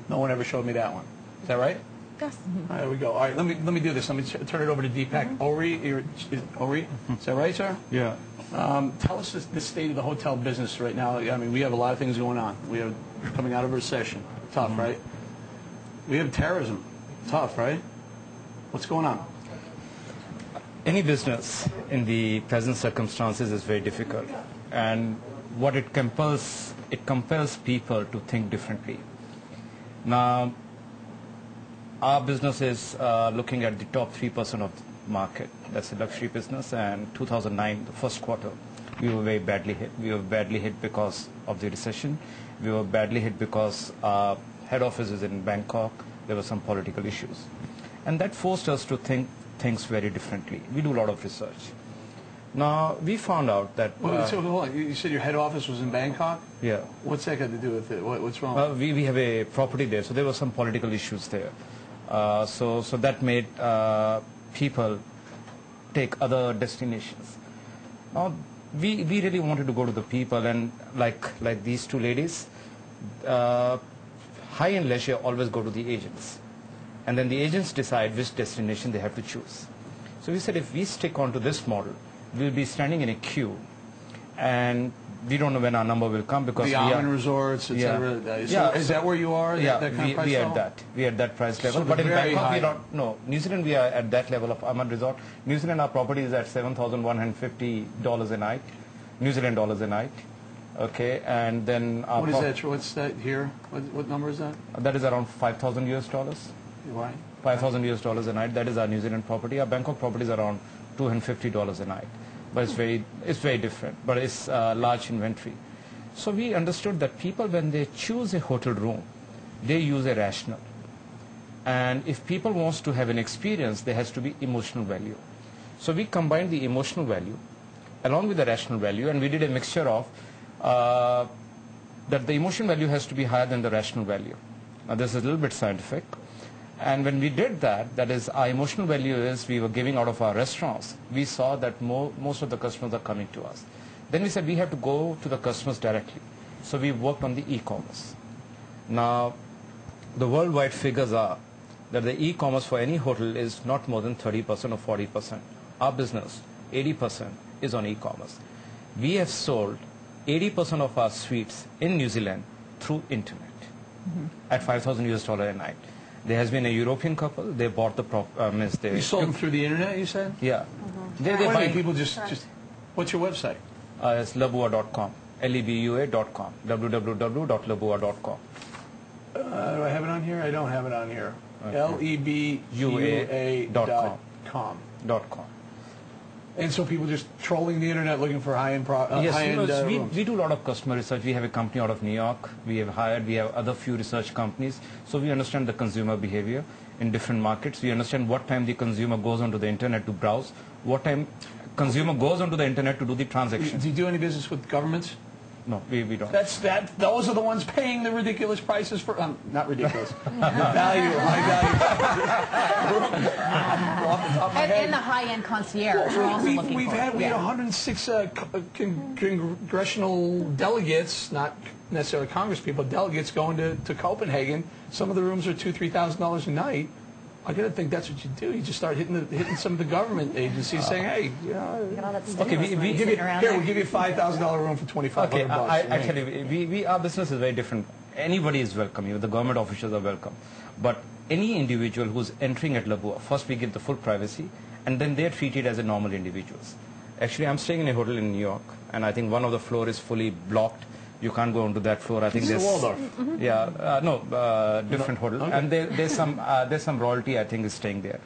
No one ever showed me that one. Is that right? Yes. All right, there we go. All right, let me do this. Let me turn it over to Deepak Ohri. Is that right, sir? Yeah. Tell us the state of the hotel business right now. I mean, we have a lot of things going on. We are coming out of a recession. Tough, right? We have terrorism. Tough, right? What's going on? Any business in the present circumstances is very difficult, and what it compels people to think differently. Now, our business is looking at the top 3% of the market. That's the luxury business, and 2009, the first quarter, we were very badly hit. We were badly hit because of the recession. We were badly hit because our head office is in Bangkok. There were some political issues. And that forced us to think things very differently. We do a lot of research. Now, we found out that... so hold on. You said your head office was in Bangkok? Yeah. What's that got to do with it? What's wrong? We have a property there, so there were some political issues there. So that made people take other destinations. Now, we really wanted to go to the people, and like these two ladies, high-end leisure always go to the agents. And then the agents decide which destination they have to choose. So we said, if we stick on to this model, we'll be standing in a queue, and we don't know when our number will come, because the almond resorts, etc. Yeah. Is that where you are? Yeah, that kind of price we level? at that. We at that price level. So but in Bangkok, high. we don't. No, New Zealand, we are at that level of almond resort. New Zealand, our property is at $7,150 a night, New Zealand dollars a night. Okay, and then our what is that? What's that here? What number is that? That is around 5,000 US dollars. Why? 5,000 US dollars a night. That is our New Zealand property. Our Bangkok property is around $250 a night. But it's very different. But it's large inventory. So we understood that people, when they choose a hotel room, they use a rationale. And if people wants to have an experience, there has to be emotional value. So we combined the emotional value along with the rational value, and we did a mixture of that the emotional value has to be higher than the rational value. Now, this is a little bit scientific. And when we did that, that is, our emotional value is we were giving out of our restaurants, we saw that most of the customers are coming to us. Then we said we have to go to the customers directly. So we worked on the e-commerce. Now, the worldwide figures are that the e-commerce for any hotel is not more than 30% or 40%. Our business, 80% is on e-commerce. We have sold 80% of our suites in New Zealand through internet at 5,000 US dollars a night. There has been a European couple. They bought the You sold them through the internet, you said? Yeah. They buy people just. What's your website? It's lebua.com. lebua.com. www.lebua.com. Do I have it on here? I don't have it on here. Okay. lebua.com. And so people just trolling the internet looking for high-end Yes, rooms. we do a lot of customer research. We have a company out of New York. We have other few research companies. So we understand the consumer behavior in different markets. We understand what time the consumer goes onto the internet to browse, what time consumer goes onto the internet to do the transaction. Do you do any business with governments? No, we don't. Those are the ones paying the ridiculous prices for, not ridiculous, high value. Off the top of my head. And the high-end concierge are also looking We had 106 congressional delegates, not necessarily Congress people, delegates going to Copenhagen. Some of the rooms are $2,000, $3,000 a night. I gotta think that's what you do. You just start hitting some of the government agencies, saying, "Hey, okay, we'll give you a $5,000 room for $2,500 bucks." Actually, our business is very different. Anybody is welcome. Even the government officials are welcome. But any individual who's entering at Lebua, first we give the full privacy, and then they're treated as a normal individuals. Actually, I'm staying in a hotel in New York, and I think one of the floor is fully blocked. You can't go onto that floor. I think there's Waldorf. Different hotel, okay. And there's some royalty I think is staying there.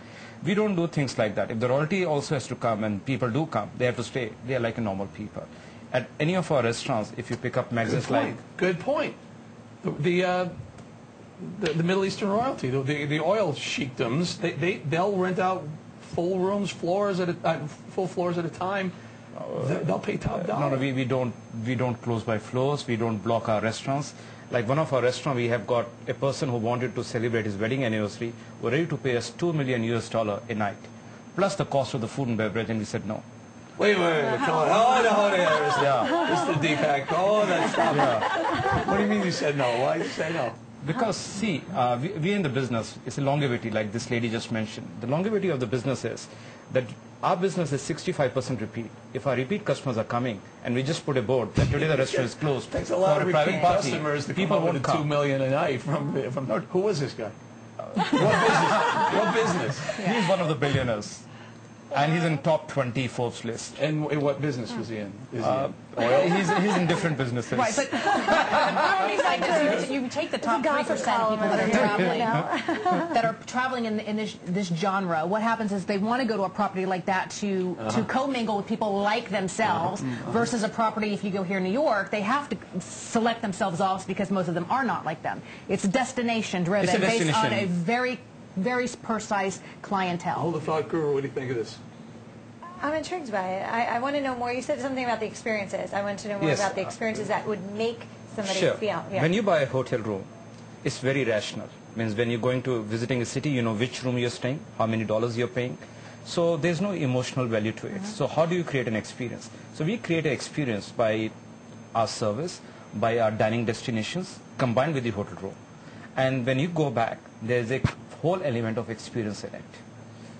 We don't do things like that. If the royalty also has to come and people do come, they have to stay. They are like a normal people. At any of our restaurants, if you pick up magazines Good point. The Middle Eastern royalty, the oil sheikdoms, they'll rent out full rooms, full floors at a time. They'll pay top dollar. No, we don't close by floors. We don't block our restaurants. Like one of our restaurants, we have got a person who wanted to celebrate his wedding anniversary, were ready to pay us $2 million US a night, plus the cost of the food and beverage, and we said no. Wait, come on. Hold on. Yeah. Mr. Deepak, that's stop. Yeah. What do you mean you said no? Why did you say no? Because, see, we in the business, it's a longevity, like this lady just mentioned. The longevity of the business is that our business is 65% repeat. If our repeat customers are coming, and we just put a board that today the restaurant is closed Takes a lot for of a private repeat party, customers to people come over won't to $2 come. million a night from who was this guy? What business? He's one of the billionaires. And he's in top 20 Forbes list. And what business was he in? Is he in oil? He's in different businesses. Right, but Ohri's like this, you take the top 3% of people that are traveling, that are traveling in this genre. What happens is they want to go to a property like that to commingle with people like themselves, versus a property, if you go here in New York, they have to select themselves off because most of them are not like them. It's destination driven, It's a based on destination. a very precise clientele. Hold the thought, Guru. What do you think of this? I'm intrigued by it. I want to know more. You said something about the experiences. I want to know more Yes. about the experiences that would make somebody Sure. feel. Yeah. When you buy a hotel room, it's very rational. Means when you're going to visiting a city, you know which room you're staying, how many dollars you're paying. So there's no emotional value to it. So how do you create an experience? So we create an experience by our service, by our dining destinations, combined with the hotel room. And when you go back, there's a whole element of experience in it.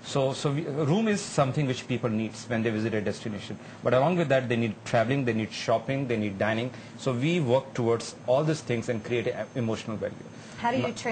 So a room is something which people need when they visit a destination. But along with that, they need traveling, they need shopping, they need dining. So we work towards all these things and create an emotional value. How do you